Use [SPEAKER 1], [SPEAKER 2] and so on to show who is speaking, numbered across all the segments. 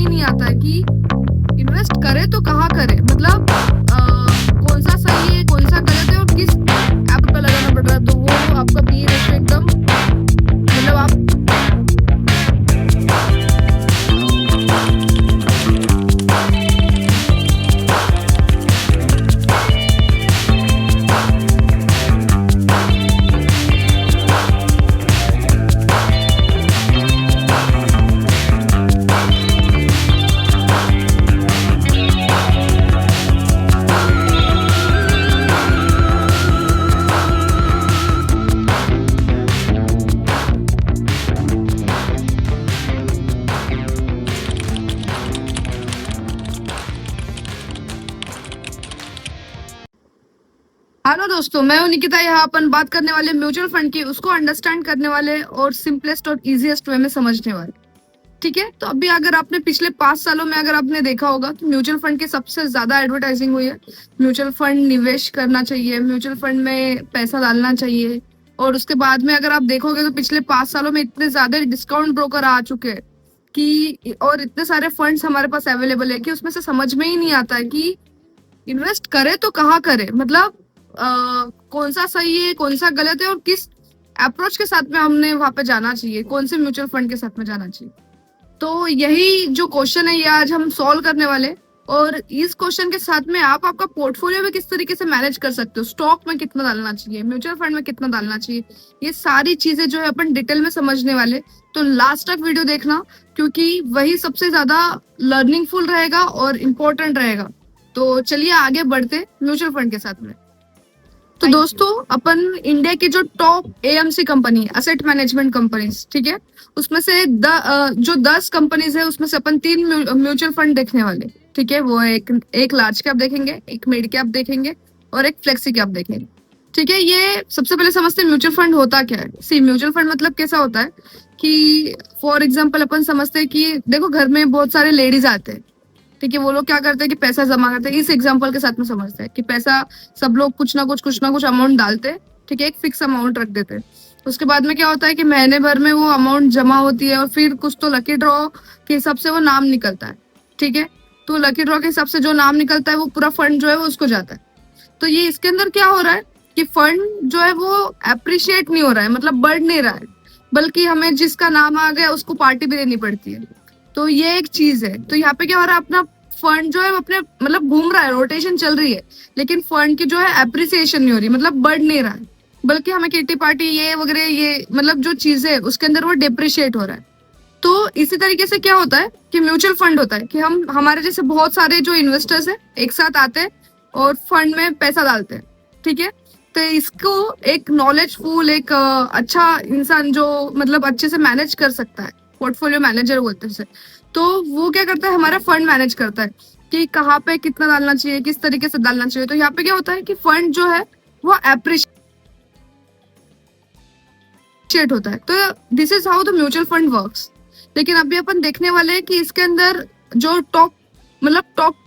[SPEAKER 1] नहीं आता है कि इन्वेस्ट करे तो कहाँ करे, मतलब कौन सा सही है कौन सा गलत है और किस ऐप पे लगाना पड़ रहा है। तो वो आपका पी रेशो एकदम, मतलब आप हेलो दोस्तों, मैं हूं निकिता। यहाँ अपन बात करने वाले म्यूचुअल फंड की, उसको अंडरस्टैंड करने वाले और सिंपलेस्ट और इजीएस्ट वे में समझने वाले। ठीक है, तो अभी अगर आपने पिछले 5 सालों में अगर आपने देखा होगा तो म्यूचुअल फंड की सबसे ज्यादा एडवर्टाइजिंग हुई है। म्यूचुअल फंड निवेश करना चाहिए, म्यूचुअल फंड में पैसा डालना चाहिए। और उसके बाद में अगर आप देखोगे तो पिछले 5 सालों में इतने ज्यादा डिस्काउंट ब्रोकर आ चुके हैं कि, और इतने सारे फंड्स हमारे पास अवेलेबल है कि उसमें से समझ में ही नहीं आता है कि इन्वेस्ट करे तो कहाँ करे, मतलब कौन सा सही है कौन सा गलत है और किस अप्रोच के साथ में हमने वहां पे जाना चाहिए, कौन से म्यूचुअल फंड के साथ में जाना चाहिए। तो यही जो क्वेश्चन है ये आज हम सॉल्व करने वाले। और इस क्वेश्चन के साथ में आप आपका पोर्टफोलियो में किस तरीके से मैनेज कर सकते हो, स्टॉक में कितना डालना चाहिए, म्यूचुअल फंड में कितना डालना चाहिए, ये सारी चीजें जो है अपन डिटेल में समझने वाले। तो लास्ट तक वीडियो देखना, क्योंकि वही सबसे ज्यादा लर्निंगफुल रहेगा और इम्पोर्टेंट रहेगा। तो चलिए आगे बढ़ते म्यूचुअल फंड के साथ में। तो दोस्तों, अपन इंडिया की जो टॉप एएमसी कंपनी है, असेट मैनेजमेंट कंपनीज, ठीक है, उसमें से जो 10 कंपनीज है उसमें से अपन 3 म्यूचुअल फंड देखने वाले। ठीक है, वो एक लार्ज कैप देखेंगे, एक मिड कैप देखेंगे और एक फ्लेक्सी कैप देखेंगे। ठीक है, ये सबसे पहले समझते हैं म्यूचुअल फंड होता क्या है। सी, म्यूचुअल फंड मतलब कैसा होता है कि फॉर एग्जाम्पल अपन समझते हैं कि देखो घर में बहुत सारे लेडीज आते हैं। ठीक है, वो लोग क्या करते हैं कि पैसा जमा करते हैं। इस एग्जांपल के साथ में समझते हैं कि पैसा सब लोग कुछ ना कुछ अमाउंट डालते हैं। ठीक है, एक फिक्स अमाउंट रख देते हैं। उसके बाद में क्या होता है कि महीने भर में वो अमाउंट जमा होती है और फिर कुछ तो लकी ड्रॉ के हिसाब से वो नाम निकलता है। ठीक है, तो लकी ड्रॉ के हिसाब से जो नाम निकलता है वो पूरा फंड जो है वो उसको जाता है। तो ये इसके अंदर क्या हो रहा है कि फंड जो है वो अप्रिशिएट नहीं हो रहा है, मतलब बढ़ नहीं रहा है, बल्कि हमें जिसका नाम आ गया उसको पार्टी भी देनी पड़ती है। तो ये एक चीज है। तो यहाँ पे क्या हो रहा है, अपना फंड जो है अपने मतलब घूम रहा है, रोटेशन चल रही है, लेकिन फंड की जो है एप्रिसिएशन नहीं हो रही, मतलब बढ़ नहीं रहा है, बल्कि हमें किटी पार्टी ये वगैरह ये मतलब जो चीजें है उसके अंदर वो डिप्रिशिएट हो रहा है। तो इसी तरीके से क्या होता है कि म्यूचुअल फंड होता है कि हम हमारे जैसे बहुत सारे जो इन्वेस्टर्स है एक साथ आते हैं और फंड में पैसा डालते हैं। ठीक है, तो इसको एक नॉलेजफुल एक अच्छा इंसान जो मतलब अच्छे से मैनेज कर सकता है, पोर्टफोलियो मैनेजर बोलते हैं उसे, तो वो क्या करता है, हमारा फंड मैनेज करता है कि कहाँ पे कितना डालना चाहिए, किस तरीके से डालना चाहिए। तो यहाँ पे क्या होता है कि फंड जो है वो एप्रिशिएट होता है। तो this is how the mutual fund works. लेकिन अभी अपन देखने वाले हैं कि इसके अंदर जो टॉप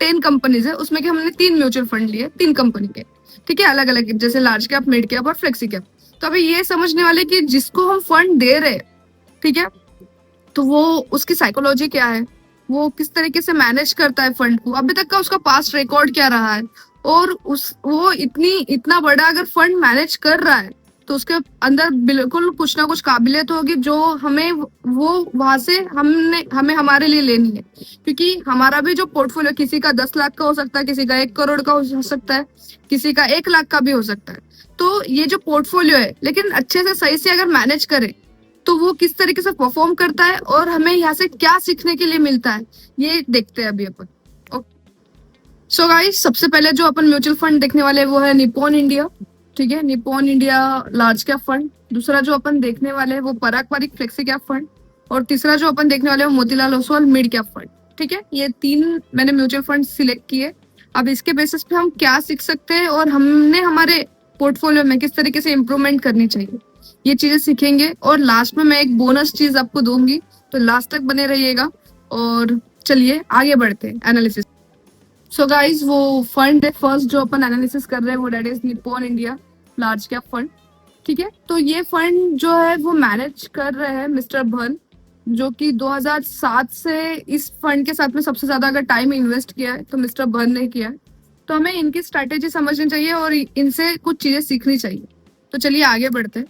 [SPEAKER 1] 10 कंपनीज है उसमें कि हमने 3 म्यूचुअल फंड लिए, 3 कंपनी के। ठीक है, अलग अलग, जैसे लार्ज कैप, मिड कैप और फ्लेक्सी कैप। तो अभी ये समझने वाले कि जिसको हम फंड दे रहे, ठीक है, तो वो उसकी साइकोलॉजी क्या है, वो किस तरीके से मैनेज करता है फंड को, अभी तक का उसका पास्ट रिकॉर्ड क्या रहा है, और वो इतना बड़ा अगर फंड मैनेज कर रहा है तो उसके अंदर बिल्कुल कुछ ना कुछ काबिलियत होगी जो हमें वो वहां से हमें हमारे लिए लेनी है। क्योंकि हमारा भी जो पोर्टफोलियो किसी का 10 लाख का हो सकता है, किसी का 1 करोड़ का हो सकता है, किसी का 1 लाख का भी हो सकता है। तो ये जो पोर्टफोलियो है, लेकिन अच्छे से सही से अगर मैनेज करे तो वो किस तरीके से परफॉर्म करता है और हमें यहाँ से क्या सीखने के लिए मिलता है, ये देखते हैं अभी अपन। सो गाइस, सबसे पहले जो अपन म्यूचुअल फंड देखने वाले हैं वो है निप्पॉन इंडिया। ठीक है, Nippon India large cap fund. दूसरा जो अपन देखने वाले हैं वो पराग पारिक फ्लेक्सी कैप फंड। और तीसरा जो अपन देखने वाले हैं वो Motilal Oswal mid cap fund. ठीक है, ये 3 मैंने म्यूचुअल फंड सिलेक्ट किए। अब इसके बेसिस पे हम क्या सीख सकते हैं और हमने हमारे पोर्टफोलियो में किस तरीके से इम्प्रूवमेंट करनी चाहिए, ये चीजें सीखेंगे। और लास्ट में मैं एक बोनस चीज आपको दूंगी, तो लास्ट तक बने रहिएगा। और चलिए आगे बढ़ते हैं एनालिसिस। सो गाइज, वो फंड है फर्स्ट जो अपन एनालिसिस कर रहे हैं वो that is Nippon India large cap fund. ठीक है, तो ये फंड जो है वो मैनेज कर रहे हैं मिस्टर भन। जो कि 2007 से इस फंड के साथ में सबसे ज्यादा अगर टाइम इन्वेस्ट किया है तो मिस्टर बर्न ने किया है। तो हमें इनकी स्ट्रैटेजी समझनी चाहिए और इनसे कुछ चीजें सीखनी चाहिए। तो चलिए आगे बढ़ते हैं।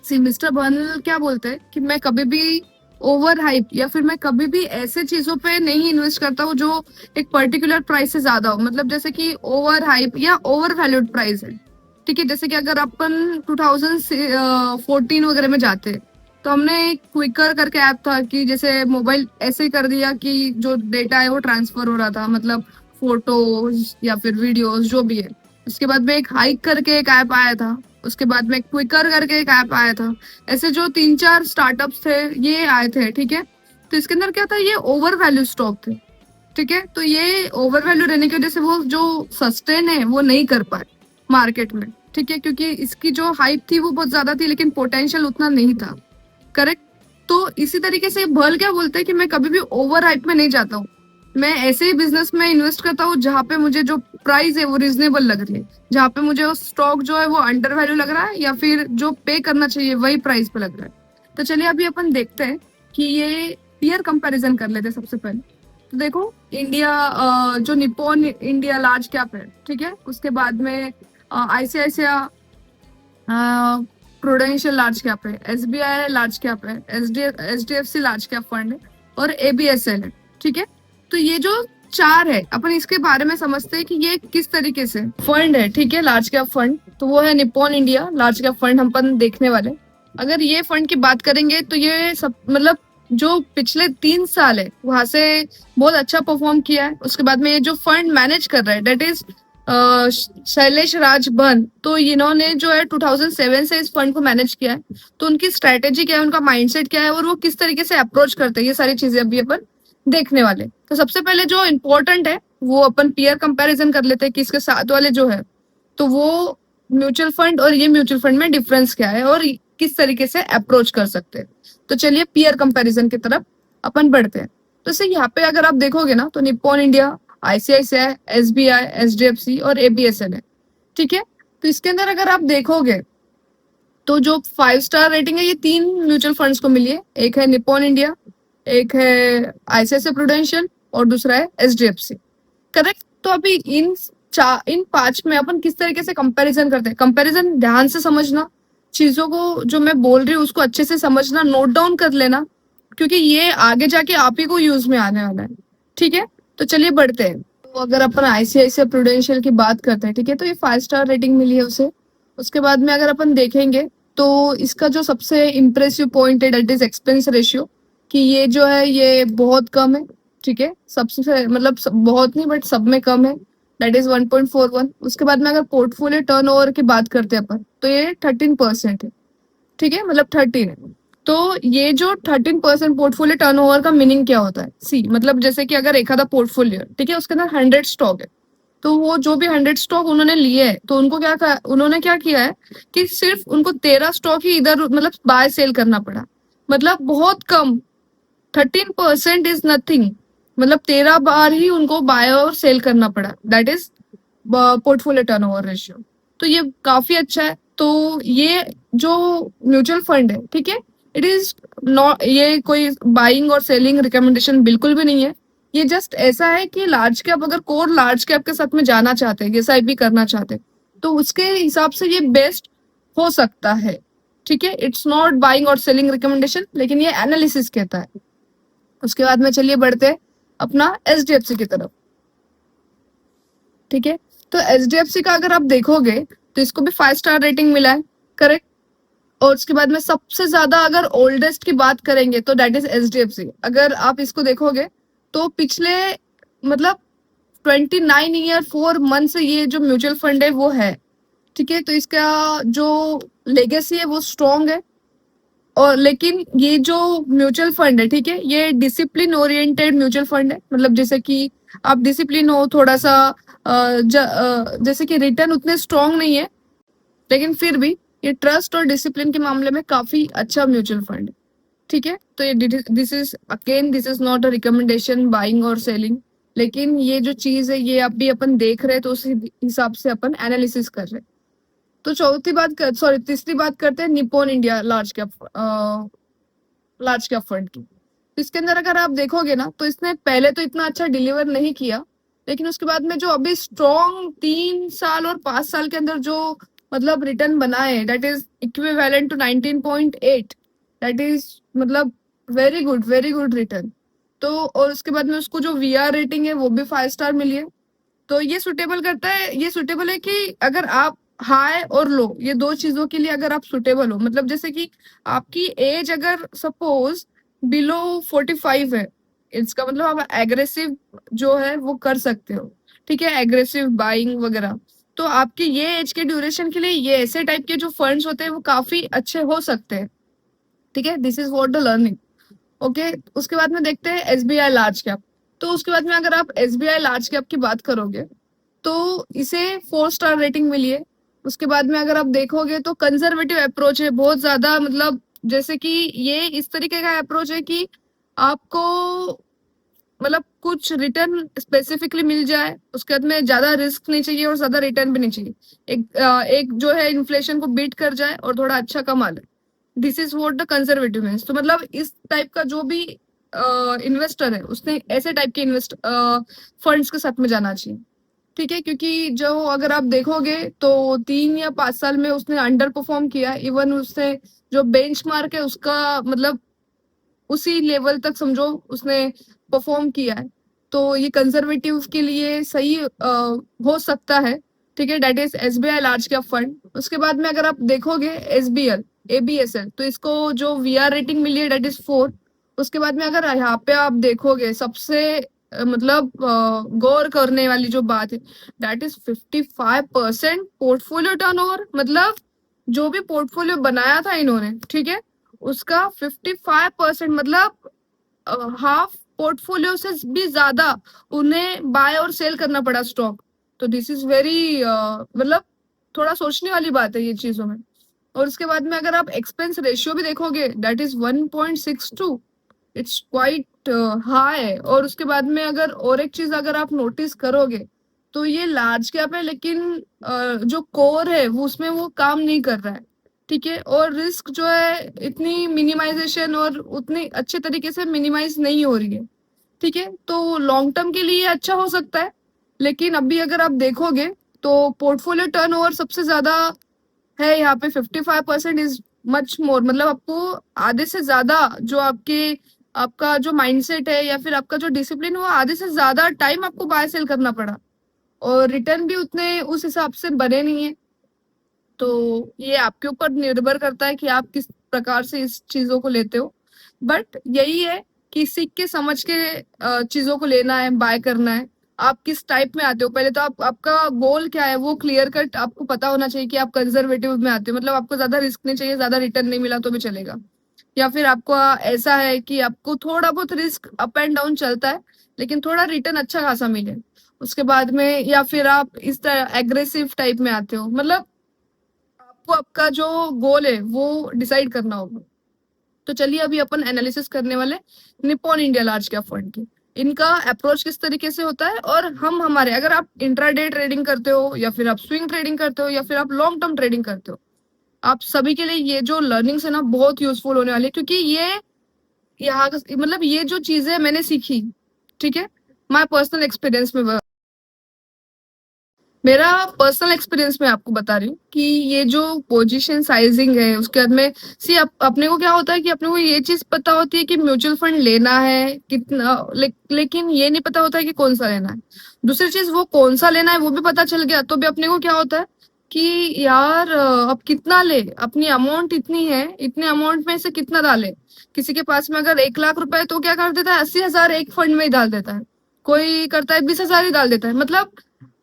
[SPEAKER 1] सी मिस्टर बर्नल क्या बोलते हैं कि मैं कभी भी ओवर हाइप या फिर मैं कभी भी ऐसे चीजों पे नहीं इन्वेस्ट करता हूँ जो एक पर्टिकुलर प्राइस से ज्यादा हो, मतलब जैसे कि ओवर हाइप या ओवर वैल्यूड प्राइस है। ठीक है, जैसे कि अगर अपन 2014 वगैरह में जाते, तो हमने क्विकर करके ऐप था कि जैसे मोबाइल ऐसे ही कर दिया कि जो डेटा है वो ट्रांसफर हो रहा था, मतलब फोटोज या फिर वीडियोस जो भी है। उसके बाद में एक हाइक करके एक ऐप आया था, उसके बाद में क्विकर करके एक ऐप आया था। ऐसे जो 3-4 स्टार्टअप्स थे ये आए थे। ठीक है, तो इसके अंदर क्या था, ये ओवर वैल्यू स्टॉक थे। ठीक है, तो ये ओवर वैल्यू रहने की वजह से वो जो सस्टेन है वो नहीं कर पाए मार्केट में। ठीक है, क्योंकि इसकी जो हाइप थी वो बहुत ज्यादा थी लेकिन पोटेंशियल उतना नहीं था। करेक्ट। तो इसी तरीके से भल क्या बोलते हैं कि मैं कभी भी ओवर हाइप में नहीं जाता हूँ। मैं ऐसे ही बिजनेस में इन्वेस्ट करता हूँ जहां पे मुझे जो प्राइस है वो रिजनेबल लग रही है, जहां पे मुझे वो स्टॉक जो है वो अंडर वैल्यू लग रहा है या फिर जो पे करना चाहिए वही प्राइस पे लग रहा है। तो चलिए अभी अपन देखते हैं कि ये पीयर कंपैरिजन कर लेते हैं सबसे पहले। तो देखो इंडिया, जो निप्पॉन इंडिया लार्ज कैप है, ठीक है, उसके बाद में आईसीआईसीआई प्रूडेंशियल लार्ज कैप है, एसबीआई लार्ज कैप है, एचडीएफसी लार्ज कैप फंड है और एबीएसएल है। ठीक है, तो ये जो चार है अपन इसके बारे में समझते हैं कि ये किस तरीके से फंड है। ठीक है, लार्ज कैप फंड तो वो है Nippon India large cap fund हम अपन देखने वाले। अगर ये फंड की बात करेंगे तो ये सब मतलब जो पिछले 3 साल है वहां से बहुत अच्छा परफॉर्म किया है। उसके बाद में ये जो फंड मैनेज कर रहा है दैट इज शैलेश राज बन, तो इन्होंने जो है 2007 से इस फंड को मैनेज किया है। तो उनकी स्ट्रेटेजी क्या है, उनका माइंडसेट क्या है और वो किस तरीके से अप्रोच करते हैं, ये सारी चीजें अभी अपन देखने वाले। तो सबसे पहले जो इम्पोर्टेंट है वो अपन पीयर कंपैरिजन कर लेते हैं कि इसके साथ वाले जो है तो वो म्यूचुअल फंड और ये म्यूचुअल फंड में डिफरेंस क्या है और किस तरीके से अप्रोच कर सकते हैं। तो चलिए पीयर कंपैरिजन की तरफ अपन बढ़ते हैं। तो इसे यहाँ पे अगर आप देखोगे ना तो Nippon India, ICICI, SBI, HDFC और एबीएसएल है। ठीक है, तो इसके अंदर अगर आप देखोगे तो जो 5 स्टार रेटिंग है ये 3 म्यूचुअल फंड्स को मिली है। एक है निप्पॉन इंडिया, एक है आईसीआईसीआई प्रूडेंशियल और दूसरा है एचडीएफसी। करेक्ट। तो अभी इन 5 में अपन किस तरीके से कंपैरिजन करते हैं, कंपैरिजन ध्यान से समझना, चीजों को जो मैं बोल रही हूँ उसको अच्छे से समझना, नोट डाउन कर लेना, क्योंकि ये आगे जाके आप ही को यूज में आने वाला है। ठीक है, तो चलिए बढ़ते हैं। तो अगर अपन आईसीआईसीआई प्रूडेंशियल की बात करते हैं, ठीक है, तो ये 5 स्टार रेटिंग मिली है उसे। उसके बाद में अगर अपन देखेंगे तो इसका जो सबसे इम्प्रेसिव पॉइंट है दैट इज एक्सपेंस रेशियो, कि ये जो है ये बहुत कम है। ठीक है, सबसे मतलब बहुत नहीं बट सब में कम है, दैट इज 1.41। उसके बाद में अगर पोर्टफोलियो टर्नओवर की बात करते हैं अपन तो ये 13% है। ठीक है, मतलब 13 है। तो ये जो 13% पोर्टफोलियो टर्नओवर का मीनिंग क्या होता है, सी मतलब जैसे कि अगर एक आधा पोर्टफोलियो, ठीक है, उसके अंदर 100 स्टॉक है, तो वो जो भी 100 स्टॉक उन्होंने लिए है तो उन्होंने क्या किया है कि सिर्फ उनको 13 स्टॉक ही इधर मतलब बाय सेल करना पड़ा, मतलब बहुत कम। 13% इज नथिंग, मतलब 13 बार ही उनको बाय और सेल करना पड़ा, that is portfolio turnover ratio. तो ये काफी अच्छा है। तो ये जो म्यूचुअल फंड है, ठीक है, इट इज नॉट, ये कोई बाइंग और सेलिंग रिकमेंडेशन बिल्कुल भी नहीं है। ये जस्ट ऐसा है कि लार्ज कैप, अगर कोर लार्ज कैप के साथ में जाना चाहते हैं, एसआईपी करना चाहते हैं, तो उसके हिसाब से ये बेस्ट हो सकता है। ठीक है, इट्स नॉट बाइंग और सेलिंग रिकमेंडेशन, लेकिन ये एनालिसिस कहता है। उसके बाद में चलिए बढ़ते हैं अपना एचडीएफसी की तरफ। ठीक है, तो एचडीएफसी का अगर आप देखोगे तो इसको भी 5 स्टार रेटिंग मिला है। करेक्ट। और उसके बाद में सबसे ज्यादा अगर ओल्डेस्ट की बात करेंगे तो दैट इज एचडीएफसी। अगर आप इसको देखोगे तो पिछले मतलब 29 ईयर 4 मंथ से ये जो म्यूचुअल फंड है वो है। ठीक है, तो इसका जो लेगेसी है वो स्ट्रॉन्ग है। और लेकिन ये जो म्यूचुअल फंड है, ठीक है, ये डिसिप्लिन ओरिएंटेड म्यूचुअल फंड है, मतलब जैसे कि आप डिसिप्लिन हो थोड़ा सा, जैसे कि रिटर्न उतने स्ट्रॉन्ग नहीं है लेकिन फिर भी ये ट्रस्ट और डिसिप्लिन के मामले में काफी अच्छा म्यूचुअल फंड है। ठीक है, तो ये this is not a recommendation buying और सेलिंग, लेकिन ये जो चीज है ये अभी अपन देख रहे हैं तो उस हिसाब से अपन एनालिसिस कर रहे हैं। तो तीसरी बात करते हैं Nippon India large cap large cap fund की। इसके अंदर अगर आप देखोगे ना तो इसने पहले तो इतना अच्छा डिलीवर नहीं किया, लेकिन उसके बाद में जो अभी स्ट्रॉन्ग 3 साल और 5 साल के अंदर जो मतलब रिटर्न बनाए, that is equivalent to 19.8। That is मतलब वेरी गुड रिटर्न। तो और उसके बाद में उसको जो वीआर रेटिंग है वो भी 5 स्टार मिली है। तो ये सुटेबल करता है, ये सुटेबल है कि अगर आप हाई और लो ये दो चीजों के लिए अगर आप सुटेबल हो, मतलब जैसे कि आपकी एज अगर सपोज बिलो 45 है, इसका मतलब आप एग्रेसिव जो है वो कर सकते हो, ठीक है, एग्रेसिव बाइंग वगैरह। तो आपकी ये एज के ड्यूरेशन के लिए ये ऐसे टाइप के जो फंड्स होते हैं वो काफी अच्छे हो सकते हैं, ठीक है। This is what the learning. Okay, उसके बाद में देखते हैं एसबीआई लार्ज कैप। तो उसके बाद में अगर आप एसबीआई लार्ज कैप की बात करोगे तो इसे 4 स्टार रेटिंग मिली है। उसके बाद में अगर आप देखोगे तो कंजर्वेटिव अप्रोच है बहुत ज्यादा, मतलब जैसे कि ये इस तरीके का अप्रोच है कि आपको मतलब कुछ रिटर्न स्पेसिफिकली मिल जाए, उसके बाद में ज्यादा रिस्क नहीं चाहिए और ज्यादा रिटर्न भी नहीं चाहिए। एक जो है इन्फ्लेशन को बीट कर जाए और थोड़ा अच्छा कमा ले। This is what the conservative means. तो मतलब इस टाइप का जो भी इन्वेस्टर है उसने ऐसे टाइप के फंड्स के साथ में जाना चाहिए, ठीक है। क्योंकि जो अगर आप देखोगे तो 3 या 5 साल में उसने अंडर परफॉर्म किया, इवन उसने जो बेंचमार्क है उसका मतलब उसी लेवल तक समझो उसने परफॉर्म किया है। तो ये कंजर्वेटिव के लिए सही हो सकता है, ठीक है। That is SBI large cap fund. उसके बाद में अगर आप देखोगे एसबीएल एबीएसएल, तो इसको जो वीआर रेटिंग मिली है डेट इज 4। उसके बाद में अगर यहाँ पे आप देखोगे सबसे मतलब गौर करने वाली जो बात है, दैट इज 55% पोर्टफोलियो टर्नओवर। मतलब जो भी पोर्टफोलियो बनाया था इन्होंने, ठीक है, उसका 55% मतलब हाफ पोर्टफोलियो से भी ज्यादा उन्हें बाय और सेल करना पड़ा स्टॉक। तो दिस इज वेरी मतलब थोड़ा सोचने वाली बात है ये चीजों में। और उसके बाद में अगर आप एक्सपेंस रेशियो भी देखोगे that is 1.62। It's quite high. और उसके बाद में अगर और एक चीज अगर आप नोटिस करोगे तो ये लार्ज कैप है, लेकिन जो कोर है वो उसमें वो काम नहीं कर रहा है, ठीक है। और रिस्क जो है इतनी मिनिमाइजेशन और उतनी अच्छे तरीके से मिनिमाइज नहीं हो रही है, ठीक है। तो लॉन्ग टर्म के लिए अच्छा हो सकता है, लेकिन अभी अगर आप देखोगे तो पोर्टफोलियो टर्नओवर सबसे ज्यादा है यहाँ पे। 55% इज मच मोर, मतलब आपको आधे से ज्यादा जो आपका जो माइंडसेट है या फिर आपका जो डिसिप्लिन है वो आधे से ज्यादा टाइम आपको बाय सेल करना पड़ा, और रिटर्न भी उतने उस हिसाब से बने नहीं है। तो ये आपके ऊपर निर्भर करता है कि आप किस प्रकार से इस चीजों को लेते हो। बट यही है कि सीख के समझ के चीजों को लेना है, बाय करना है। आप किस टाइप में आते हो पहले तो आप आपका गोल क्या है वो क्लियर कट आपको पता होना चाहिए कि आप कंजर्वेटिव में आते हो, मतलब आपको ज्यादा रिस्क नहीं चाहिए, ज्यादा रिटर्न नहीं मिला तो भी चलेगा। या फिर आपको ऐसा है कि आपको थोड़ा बहुत रिस्क अप एंड डाउन चलता है लेकिन थोड़ा रिटर्न अच्छा खासा मिले। उसके बाद में या फिर आप इस तरह एग्रेसिव टाइप में आते हो, मतलब आपको आपका जो गोल है वो डिसाइड करना होगा। तो चलिए अभी अपन एनालिसिस करने वाले Nippon India large cap fund की। इनका अप्रोच किस तरीके से होता है, और हम हमारे अगर आप इंट्राडे ट्रेडिंग करते हो या फिर आप स्विंग ट्रेडिंग करते हो या फिर आप लॉन्ग टर्म ट्रेडिंग करते हो, आप सभी के लिए ये जो लर्निंग्स है ना बहुत यूजफुल होने वाली है। क्योंकि ये यहाँ मतलब ये जो चीजें मैंने सीखी, ठीक है, माय पर्सनल एक्सपीरियंस में मेरा पर्सनल एक्सपीरियंस में आपको बता रही हूँ कि ये जो पोजीशन साइजिंग है उसके बाद में सी अपने को क्या होता है कि अपने को ये चीज पता होती है कि म्यूचुअल फंड लेना है कितना, लेकिन ये नहीं पता होता है कि कौन सा लेना है। दूसरी चीज वो कौन सा लेना है वो भी पता चल गया तो भी अपने को क्या होता है कि यार अब कितना ले, अपनी अमाउंट इतनी है, इतने अमाउंट में से कितना डाले। किसी के पास में अगर 1 लाख रुपए है तो क्या कर देता है 80,000 एक फंड में ही डाल देता है, कोई करता है 20,000 ही डाल देता है। मतलब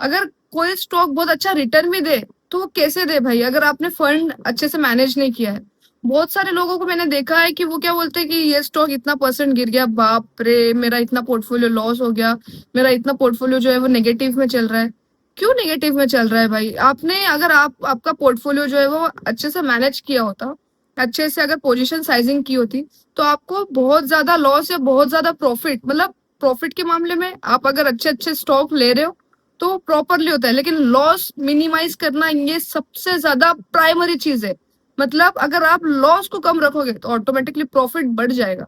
[SPEAKER 1] अगर कोई स्टॉक बहुत अच्छा रिटर्न भी दे तो वो कैसे दे भाई अगर आपने फंड अच्छे से मैनेज नहीं किया है। बहुत सारे लोगों को मैंने देखा है कि वो क्या बोलते हैं कि ये स्टॉक इतना परसेंट गिर गया, बाप रे मेरा इतना पोर्टफोलियो लॉस हो गया, मेरा इतना पोर्टफोलियो जो है वो नेगेटिव में चल रहा है। क्यों नेगेटिव में चल रहा है भाई? आपने अगर आपका पोर्टफोलियो जो है वो अच्छे से मैनेज किया होता, अच्छे से अगर पोजीशन साइजिंग की होती, तो आपको बहुत ज्यादा लॉस या बहुत ज्यादा प्रॉफिट, मतलब प्रॉफिट के मामले में आप अगर अच्छे अच्छे स्टॉक ले रहे हो तो प्रॉपरली होता है, लेकिन लॉस मिनिमाइज करना ये सबसे ज्यादा प्राइमरी चीज है। मतलब अगर आप लॉस को कम रखोगे तो ऑटोमेटिकली प्रॉफिट बढ़ जाएगा।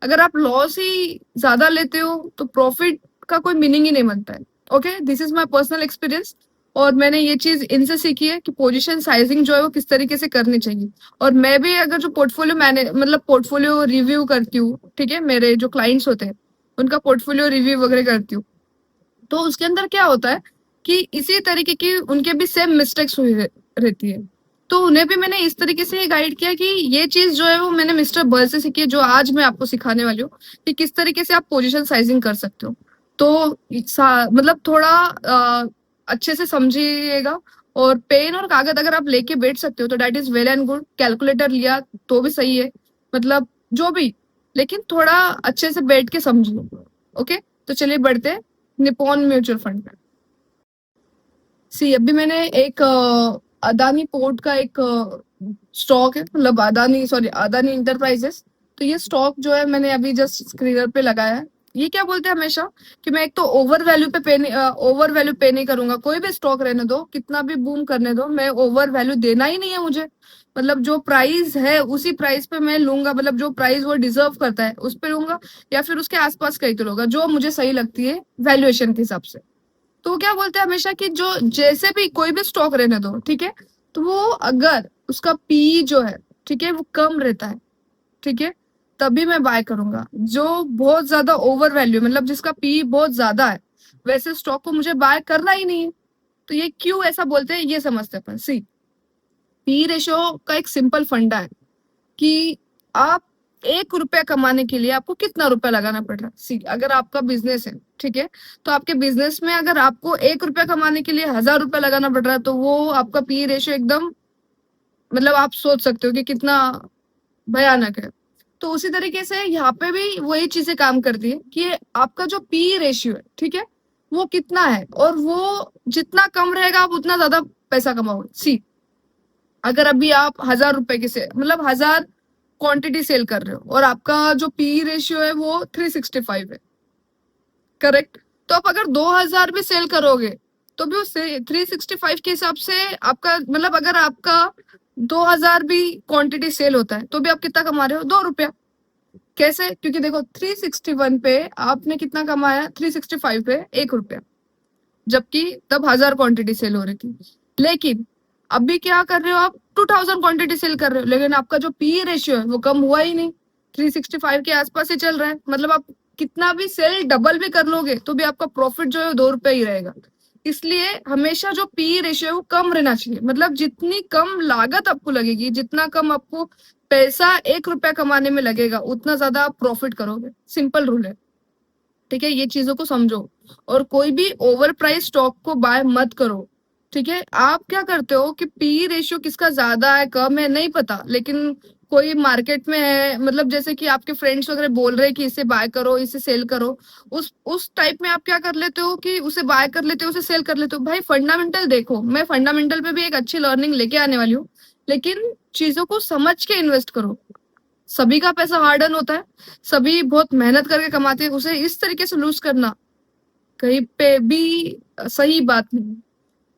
[SPEAKER 1] अगर आप लॉस ही ज्यादा लेते हो तो प्रॉफिट का कोई मीनिंग ही नहीं बनता है। Okay, this is my personal experience. और मैंने ये चीज इनसे सीखी है कि पोजीशन साइजिंग जो है वो किस तरीके से करनी चाहिए। और मैं भी अगर जो पोर्टफोलियो मैंने मतलब पोर्टफोलियो रिव्यू करती हूँ, ठीक है, मेरे जो क्लाइंट्स होते हैं उनका पोर्टफोलियो रिव्यू वगैरह करती हूँ, तो उसके अंदर क्या होता है कि इसी तरीके की उनके भी सेम मिस्टेक्स हुई रहती है। तो उन्हें भी मैंने इस तरीके से गाइड किया कि ये चीज जो है वो मैंने मिस्टर बर्ल से सीखी है, जो आज मैं आपको सिखाने वाली हूँ कि किस तरीके से आप पोजीशन साइजिंग कर सकते हो। तो मतलब थोड़ा अच्छे से समझिएगा। और पेन और कागज अगर आप लेके बैठ सकते हो तो that is well and good. Calculator लिया तो भी सही है, मतलब जो भी, लेकिन थोड़ा अच्छे से बैठ के समझिए। ओके, तो चलिए बढ़ते हैं निपॉन म्यूचुअल फंड पे। सी अभी मैंने एक अदानी पोर्ट का एक स्टॉक है, मतलब अदानी, सॉरी, अदानी इंटरप्राइजेस। तो ये स्टॉक जो है मैंने अभी जस्ट स्क्रीनर पे लगाया है। ये क्या बोलते हैं हमेशा कि मैं एक तो ओवर वैल्यू पे नहीं करूंगा। कोई भी स्टॉक रहने दो, कितना भी बूम करने दो, मैं ओवर वैल्यू देना ही नहीं है मुझे। मतलब जो प्राइस है उसी प्राइस पे मैं लूंगा, मतलब जो प्राइस वो डिजर्व करता है उस पे लूंगा, या फिर उसके आसपास कहीं तो लूंगा जो मुझे सही लगती है वैल्यूएशन के हिसाब से। तो वो क्या बोलते हैं हमेशा कि जो जैसे भी कोई भी स्टॉक रहने दो, ठीक है, तो वो अगर उसका पी जो है, ठीक है, वो कम रहता है, ठीक है, तभी मैं बाय करूंगा। जो बहुत ज्यादा ओवर वैल्यू, मतलब जिसका पी बहुत ज्यादा है, वैसे स्टॉक को मुझे बाय करना ही नहीं है। तो ये क्यों ऐसा बोलते हैं ये समझते हैं अपन। सी, पी रेशियो का एक सिंपल फंडा है कि आप 1 रुपया कमाने के लिए आपको कितना रुपया लगाना पड़ रहा है। सी, अगर आपका बिजनेस है, ठीक है, तो आपके बिजनेस में अगर आपको 1 रुपया कमाने के लिए 1000 रुपया लगाना पड़ रहा है, तो वो आपका पी रेशियो एकदम, मतलब आप सोच सकते हो कि कितना भयानक है। तो उसी तरीके से यहाँ पे भी वही चीजें काम करती है कि आपका जो पी रेशियो है, ठीक है, वो कितना है, और वो जितना कम रहेगा आप उतना ज्यादा पैसा कमाओगे। सी, अगर अभी आप 1000 रुपए के से, मतलब 1000 क्वांटिटी सेल कर रहे हो और आपका जो पी रेशियो है वो 365 है, करेक्ट। तो आप अगर 2000 भी सेल करोगे तो भी उस 365 के हिसाब से आपका, मतलब अगर आपका 2000 भी क्वांटिटी सेल होता है तो भी आप कितना कमा रहे हो, 2 रुपया। कैसे? क्योंकि देखो 361 पे आपने कितना कमाया, 365 पे 1 रुपया, जबकि तब 1000 क्वांटिटी सेल हो रही थी। लेकिन अभी क्या कर रहे हो आप, 2000 क्वांटिटी सेल कर रहे हो, लेकिन आपका जो पी रेशियो है वो कम हुआ ही नहीं, 365 के आसपास ही चल रहा है। मतलब आप कितना भी सेल डबल भी कर लोगे तो भी आपका प्रॉफिट जो है 2 रुपये ही रहेगा। इसलिए हमेशा जो पी रेशियो है वो कम रहना चाहिए। मतलब जितनी कम लागत आपको लगेगी, जितना कम आपको पैसा 1 रुपया कमाने में लगेगा, उतना ज्यादा आप प्रॉफिट करोगे। सिंपल रूल है, ठीक है, ये चीजों को समझो। और कोई भी ओवर प्राइस स्टॉक को बाय मत करो, ठीक है। आप क्या करते हो कि पी रेशियो किसका ज्यादा है कम है नहीं पता, लेकिन कोई मार्केट में है, मतलब जैसे कि आपके फ्रेंड्स वगैरह बोल रहे हैं कि इसे बाय करो, इसे सेल करो, उस टाइप में आप क्या कर लेते हो कि उसे बाय कर लेते हो, उसे सेल कर लेते हो। भाई फंडामेंटल देखो, मैं फंडामेंटल पे भी एक अच्छी लर्निंग लेके आने वाली हूँ, लेकिन चीजों को समझ के इन्वेस्ट करो। सभी का पैसा हार्ड अर्न होता है, सभी बहुत मेहनत करके कमाते हैं, उसे इस तरीके से लूज करना कहीं पे भी सही बात नहीं।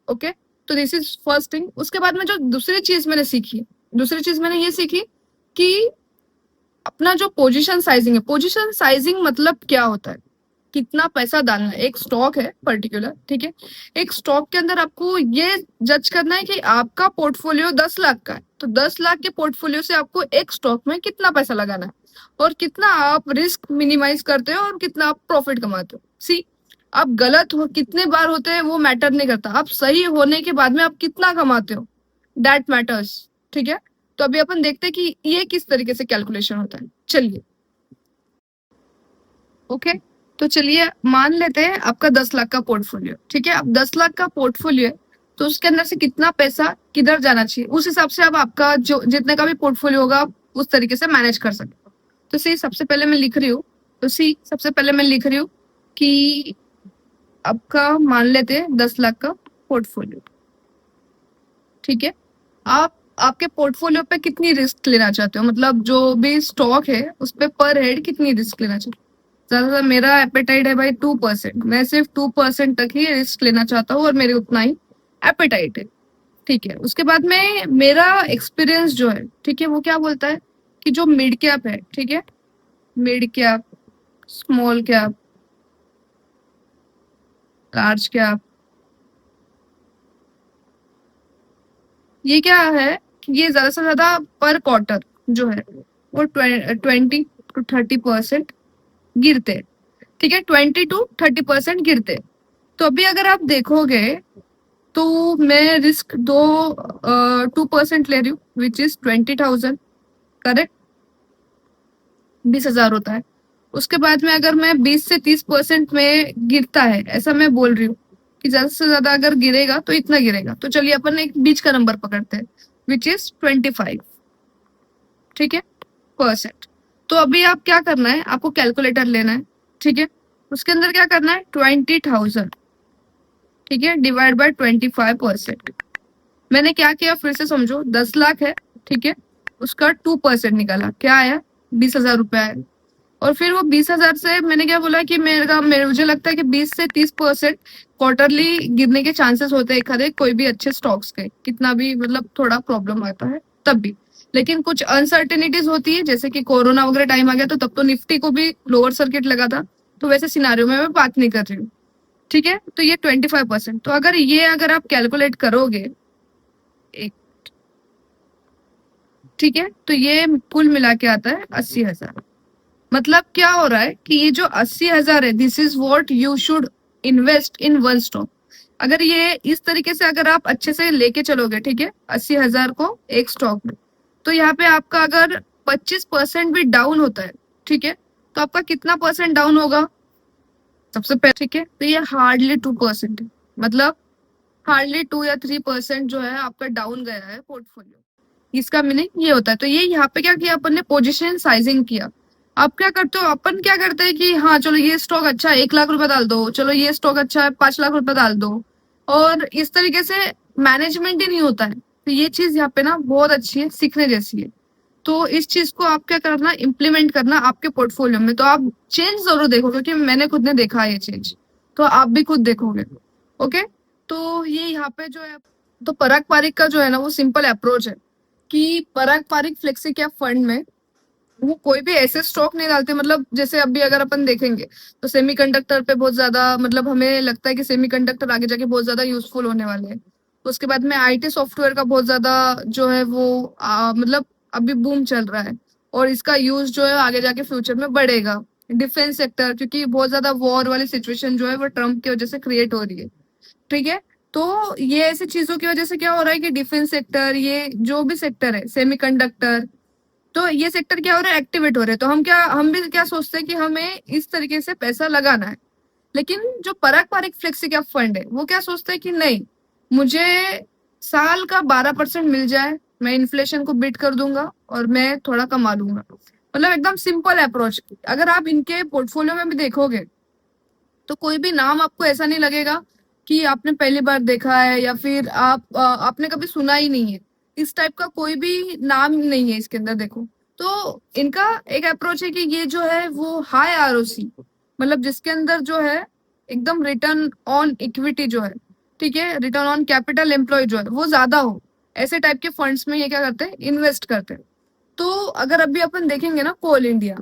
[SPEAKER 1] ओके, तो दिस इज फर्स्ट थिंग। उसके बाद में जो दूसरी चीज मैंने सीखी, दूसरी चीज मैंने ये सीखी कि अपना जो पोजीशन साइजिंग है, पोजीशन साइजिंग मतलब क्या होता है, कितना पैसा डालना है। एक स्टॉक है पर्टिकुलर, ठीक है, एक स्टॉक के अंदर आपको ये जज करना है कि आपका पोर्टफोलियो 10 लाख का है, तो 10 लाख के पोर्टफोलियो से आपको एक स्टॉक में कितना पैसा लगाना है, और कितना आप रिस्क मिनिमाइज करते हो और कितना आप प्रॉफिट कमाते हो। सी, आप गलत हो कितने बार होते हैं वो मैटर नहीं करता, आप सही होने के बाद में आप कितना कमाते हो, दैट मैटर्स, ठीक है। तो अभी अपन देखते हैं कि ये किस तरीके से कैलकुलेशन होता है। चलिए, ओके, तो चलिए मान लेते हैं आपका 10 लाख का पोर्टफोलियो, ठीक है। अब 10 लाख का पोर्टफोलियो है तो उसके अंदर से कितना पैसा किधर जाना चाहिए, उस हिसाब से अब आपका जो जितने का भी पोर्टफोलियो होगा आप उस तरीके से मैनेज कर सकते हो। तो सी, सबसे पहले मैं लिख रही हूँ, तो सी सबसे पहले मैं लिख रही हूँ कि आपका मान लेते हैं 10 लाख का पोर्टफोलियो, ठीक है। आप आपके पोर्टफोलियो पे कितनी रिस्क लेना चाहते हो, मतलब जो भी स्टॉक है उस पे पर हेड कितनी रिस्क लेना चाहते हो। ज्यादातर मेरा एपेटाइट है भाई 2%, मैं सिर्फ 2% तक ही रिस्क लेना चाहता हूँ और मेरे उतना ही एपेटाइट है, ठीक है, उसके बाद में मेरा एक्सपीरियंस जो है, ठीक है, वो क्या बोलता है कि जो मिड कैप है, ठीक है, mid cap, small cap, large cap, ये क्या है कि ये ज्यादा से ज्यादा पर क्वार्टर जो है वो 20 to 30% गिरते हैं, ठीक है, 20 to 30% गिरते हैं। तो अभी अगर आप देखोगे तो मैं रिस्क 2% ले रही हूँ, विच इज 20,000, करेक्ट, 20,000 होता है। उसके बाद में अगर मैं 20 से 30% में गिरता है, ऐसा मैं बोल रही हूँ कि ज्यादा से ज्यादा अगर गिरेगा तो इतना गिरेगा, तो चलिए अपन एक बीच का नंबर पकड़ते हैं, विच इज 25, ठीक है, परसेंट। तो अभी आप क्या करना है, आपको कैलकुलेटर लेना है, ठीक है, उसके अंदर क्या करना है, 20,000, ठीक है, डिवाइड बाय 25%। मैंने क्या किया फिर से समझो, 10 लाख है, ठीक है, उसका 2% निकाला, क्या आया, 20,000 रुपया आया। और फिर वो 20,000 से मैंने क्या बोला कि मुझे लगता है कि 20 से 30% क्वार्टरली गिरने के चांसेस होते हैं एक कोई भी अच्छे स्टॉक्स के, कितना भी मतलब थोड़ा प्रॉब्लम आता है तब भी। लेकिन कुछ अनसर्टेनिटीज होती है, जैसे कि कोरोना वगैरह टाइम आ गया तो तब तो निफ्टी को भी लोअर सर्किट लगा था, तो वैसे सिनारियो में मैं बात नहीं कर रही हूँ, ठीक है। तो ये 25%, तो अगर आप कैलकुलेट करोगे एक, ठीक है, तो ये कुल मिला के आता है 80,000। मतलब क्या हो रहा है कि ये जो 80,000 है, this is what you should invest in one stock. अगर ये इस तरीके से अगर आप अच्छे से लेके चलोगे, ठीक है, 80,000 को एक स्टॉक में, तो यहाँ पे आपका अगर 25% भी डाउन होता है, ठीक है, तो आपका कितना परसेंट डाउन होगा सबसे पहले, ठीक है, तो ये हार्डली 2% है। मतलब हार्डली 2 या 3% जो है आपका डाउन गया है पोर्टफोलियो, इसका मीनिंग ये होता है। तो ये यहाँ पे क्या किया अपन ने, पोजीशन साइजिंग किया। आप क्या करते हो, अपन क्या करते हैं कि हाँ चलो ये स्टॉक अच्छा है, 1 लाख रुपए डाल दो, चलो ये स्टॉक अच्छा है, 5 लाख रुपए डाल दो, और इस तरीके से मैनेजमेंट ही नहीं होता है। तो ये चीज यहाँ पे ना बहुत अच्छी है, सीखने जैसी है। तो इस चीज को आप क्या करना, इम्प्लीमेंट करना आपके पोर्टफोलियो में, तो आप चेंज जरूर देखोगे, क्योंकि मैंने खुद ने देखा है ये चेंज, तो आप भी खुद देखोगे। ओके, तो ये यहाँ पे जो है, तो पराग पारिक का जो है ना वो सिंपल अप्रोच है कि पराग पारिक फ्लेक्सी कैप फंड में वो कोई भी ऐसे स्टॉक नहीं डालते। मतलब जैसे अभी अगर अपन देखेंगे तो सेमीकंडक्टर पे बहुत ज्यादा, मतलब हमें लगता है कि सेमीकंडक्टर आगे जाके बहुत ज्यादा यूजफुल होने वाले हैं। उसके बाद में आईटी सॉफ्टवेयर का बहुत ज्यादा जो है वो मतलब अभी बूम चल रहा है, और इसका यूज जो है आगे जाके फ्यूचर में बढ़ेगा। डिफेंस सेक्टर, क्योंकि बहुत ज्यादा वॉर वाली सिचुएशन जो है वो ट्रम्प की वजह से क्रिएट हो रही है, ठीक है। तो ये ऐसी चीजों की वजह से क्या हो रहा है कि डिफेंस सेक्टर, ये जो भी सेक्टर है, सेमीकंडक्टर, तो ये सेक्टर क्या हो रहा है, एक्टिवेट हो रहे हैं। तो हम भी क्या सोचते हैं कि हमें इस तरीके से पैसा लगाना है। लेकिन जो पराग पारिक फ्लेक्सी कैप फंड है वो क्या सोचते हैं कि नहीं, मुझे साल का 12% मिल जाए, मैं इन्फ्लेशन को बीट कर दूंगा और मैं थोड़ा कमा लूंगा। मतलब एकदम सिंपल अप्रोच। अगर आप इनके पोर्टफोलियो में भी देखोगे तो कोई भी नाम आपको ऐसा नहीं लगेगा कि आपने पहली बार देखा है, या फिर आपने कभी सुना ही नहीं है। इस टाइप का कोई भी नाम नहीं है इसके अंदर, देखो। तो इनका एक अप्रोच है कि ये जो है वो हाई आरओसी, मतलब जिसके अंदर जो है एकदम रिटर्न ऑन इक्विटी जो है, ठीक है, रिटर्न ऑन कैपिटल एम्प्लॉय जो है वो ज्यादा हो, ऐसे टाइप के फंड्स में ये क्या करते हैं, इन्वेस्ट करते हैं। तो अगर अभी अपन देखेंगे ना कोल इंडिया,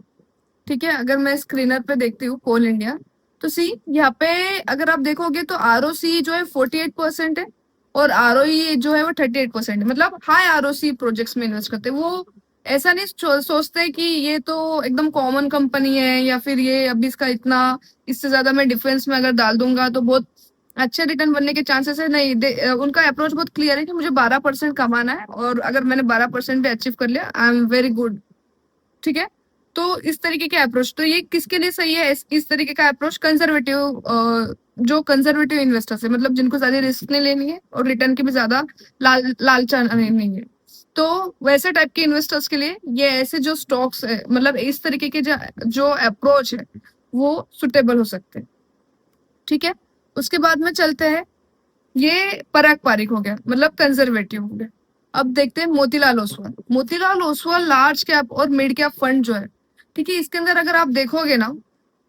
[SPEAKER 1] ठीक है, अगर मैं स्क्रीनर पे देखती हूँ कोल इंडिया, तो सी यहाँ पे अगर आप देखोगे तो आरओसी जो है 48% है, और आरओई जो है वो 38% है। मतलब हाई आरओसी प्रोजेक्ट्स में इन्वेस्ट करते हैं वो। ऐसा नहीं सोचते कि ये तो एकदम कॉमन कंपनी है, या फिर ये अभी इसका इतना, इससे ज्यादा मैं डिफेंस में अगर डाल दूंगा तो बहुत अच्छे रिटर्न बनने के चांसेस है। नहीं, उनका अप्रोच बहुत क्लियर है कि मुझे 12% कमाना है, और अगर मैंने 12% भी अचीव कर लिया, आई एम वेरी गुड, ठीक है। तो इस तरीके के अप्रोच, तो ये किसके लिए सही है, इस तरीके का अप्रोच कंजर्वेटिव, जो कंजर्वेटिव इन्वेस्टर्स है, मतलब जिनको ज्यादा रिस्क नहीं लेनी है और रिटर्न की भी ज्यादा लालचा नहीं है। तो वैसे टाइप के इन्वेस्टर्स के लिए ये ऐसे जो स्टॉक्स है, मतलब इस तरीके के जो अप्रोच है वो सुटेबल हो सकते हैं, ठीक है। उसके बाद में चलते हैं, ये पराग पारिक हो गया, मतलब कंजर्वेटिव हो गया। अब देखते हैं मोतीलाल ओसवाल। मोतीलाल ओसवाल लार्ज कैप और मिड कैप फंड जो है, ठीक है, इसके अंदर अगर आप देखोगे ना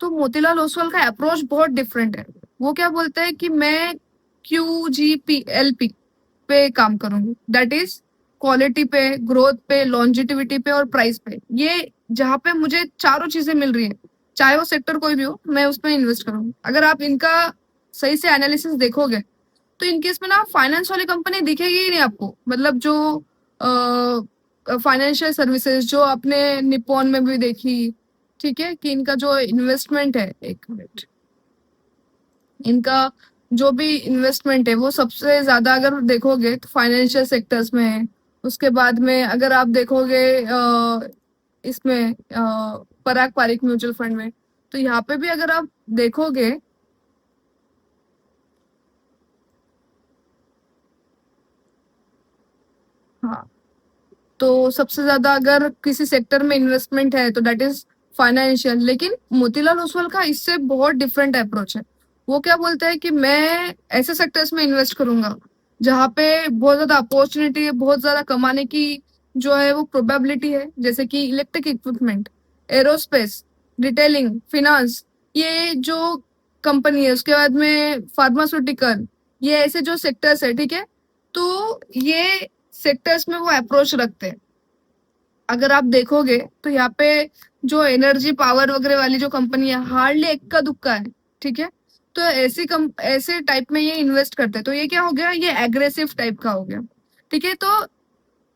[SPEAKER 1] तो मोतीलाल ओसवाल का अप्रोच बहुत डिफरेंट है। वो क्या बोलता है कि मैं QGPLP, पे काम करूंगी, दैट इज क्वालिटी पे, ग्रोथ पे, लॉन्जिटिविटी पे और प्राइस पे। ये जहाँ पे मुझे चारों चीजें मिल रही है, चाहे वो सेक्टर कोई भी हो, मैं उसमें इन्वेस्ट करूंगी। अगर आप इनका सही से एनालिसिस देखोगे तो इनके इसमें ना फाइनेंस वाली कंपनी दिखेगी ही नहीं आपको। मतलब जो फाइनेंशियल सर्विसेज जो आपने निप्पॉन में भी देखी, ठीक है, कि इनका जो इन्वेस्टमेंट है, एक मिनट, इनका जो भी इन्वेस्टमेंट है वो सबसे ज्यादा अगर देखोगे तो फाइनेंशियल सेक्टर्स में है। उसके बाद में अगर आप देखोगे इसमें पराग पारिक म्यूचुअल फंड में, तो यहाँ पे भी अगर आप देखोगे, हाँ, तो सबसे ज्यादा अगर किसी सेक्टर में इन्वेस्टमेंट है तो दैट इज फाइनेंशियल। लेकिन मोतीलाल ओसवाल का इससे बहुत डिफरेंट अप्रोच है। वो क्या बोलता है कि मैं ऐसे सेक्टर्स में इन्वेस्ट करूंगा जहाँ पे बहुत ज्यादा अपॉर्चुनिटी है, बहुत ज्यादा कमाने की जो है वो प्रोबेबिलिटी है, जैसे कि electric equipment, aerospace, retailing, finance, ये जो कंपनी है। उसके बाद में फार्मास्यूटिकल, ये ऐसे जो सेक्टर्स है, ठीक है, तो ये सेक्टर्स में वो अप्रोच रखते हैं। अगर आप देखोगे तो यहाँ पे जो एनर्जी पावर वगैरह वाली जो कंपनी है, हार्डली इक्का दुक्का है, ठीक है। तो ऐसे टाइप में ये इन्वेस्ट करते हैं। तो ये क्या हो गया, ये एग्रेसिव टाइप का हो गया, ठीक है। तो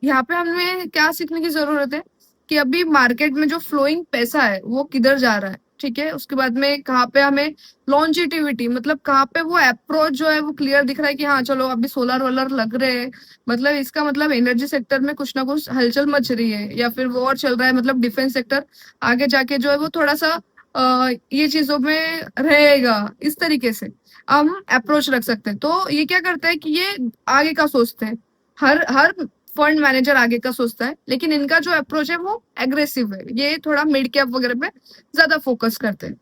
[SPEAKER 1] यहाँ पे हमें क्या सीखने की जरूरत है कि अभी मार्केट में जो फ्लोइंग पैसा है वो किधर जा रहा है, ठीक है। उसके बाद में कहाँ पे हमें लॉन्जिटिविटी, मतलब कहाँ पे वो अप्रोच जो है वो क्लियर दिख रहा है कि हाँ चलो अभी सोलर वोलर लग रहे हैं, मतलब इसका मतलब एनर्जी सेक्टर में कुछ ना कुछ हलचल मच रही है, या फिर वॉर चल रहा है, मतलब डिफेंस सेक्टर आगे जाके जो है वो थोड़ा सा ये चीजों में रहेगा। इस तरीके से हम अप्रोच रख सकते हैं। तो ये क्या करता है कि ये आगे का सोचते हैं। हर हर फंड मैनेजर आगे का सोचता है, लेकिन इनका जो अप्रोच है वो एग्रेसिव है। ये थोड़ा मिड कैप वगैरह पे ज्यादा फोकस करते हैं,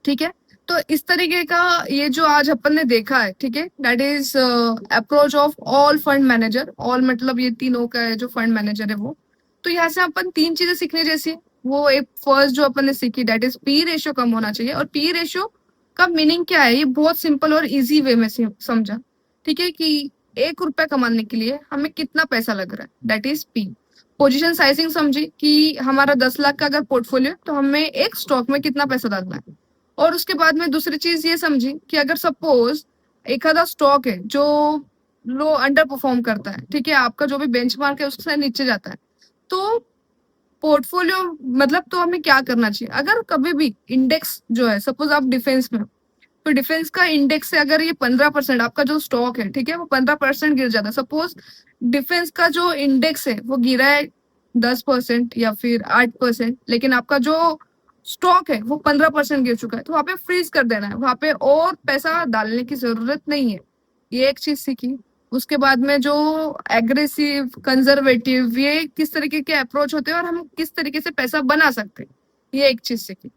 [SPEAKER 1] ठीक है। तो इस तरीके का ये जो आज अपन ने देखा है, ठीक है, that is approach of all fund manager. All मतलब ये तीनों का है जो फंड मैनेजर है वो। तो यहाँ से अपन तीन चीजें सीखने जैसी है। वो एक फर्स्ट जो अपन ने सीखी, दैट इज पी रेशियो कम होना चाहिए। और पी रेशियो का मीनिंग क्या है, ये बहुत सिंपल और इजी वे में समझा, ठीक है, कि 1 रुपया कमाने के लिए हमें कितना पैसा लग रहा है, that is P. Position sizing समझी कि हमारा 10 लाख का अगर पोर्टफोलियो, तो हमें एक स्टॉक में कितना पैसा डालना है। और उसके बाद में दूसरी चीज ये समझी कि अगर सपोज एक आधा स्टॉक है जो लो अंडर परफॉर्म करता है, ठीक है, आपका जो भी बेंचमार्क है उससे नीचे जाता है, तो पोर्टफोलियो मतलब तो हमें क्या करना चाहिए। अगर कभी भी इंडेक्स जो है, सपोज आप डिफेंस में हो, तो डिफेंस का इंडेक्स से अगर ये 15% आपका जो स्टॉक है, ठीक है, वो 15% गिर जाता है। सपोज डिफेंस का जो इंडेक्स है वो गिरा है 10% या फिर 8%, लेकिन आपका जो स्टॉक है वो 15% गिर चुका है, तो वहां पे फ्रीज कर देना है, वहां पे और पैसा डालने की जरूरत नहीं है। ये एक चीज सीखी। उसके बाद में जो एग्रेसिव, कंजर्वेटिव, ये किस तरीके के अप्रोच होते हैं और हम किस तरीके से पैसा बना सकते हैं, ये एक चीज सीखी।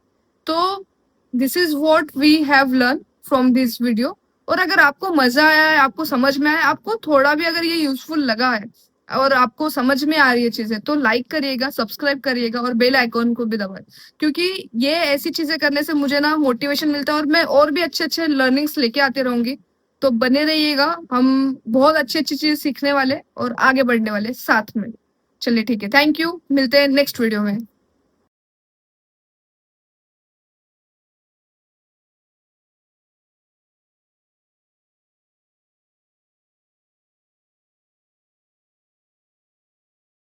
[SPEAKER 1] तो this is what we have learn from this video. और अगर आपको मजा आया है, आपको समझ में आया, आपको थोड़ा भी अगर ये यूजफुल लगा है और आपको समझ में आ रही है चीजें, तो लाइक करिएगा, सब्सक्राइब करिएगा और बेल आइकॉन को भी दबाएं। क्योंकि ये ऐसी चीजें करने से मुझे ना मोटिवेशन मिलता है और मैं और भी अच्छे अच्छे लर्निंग्स लेके आती रहूंगी। तो बने रहिएगा, हम बहुत अच्छी अच्छी चीज सीखने वाले और आगे बढ़ने वाले साथ में। चलिए ठीक है, थैंक यू, मिलते हैं नेक्स्ट वीडियो में।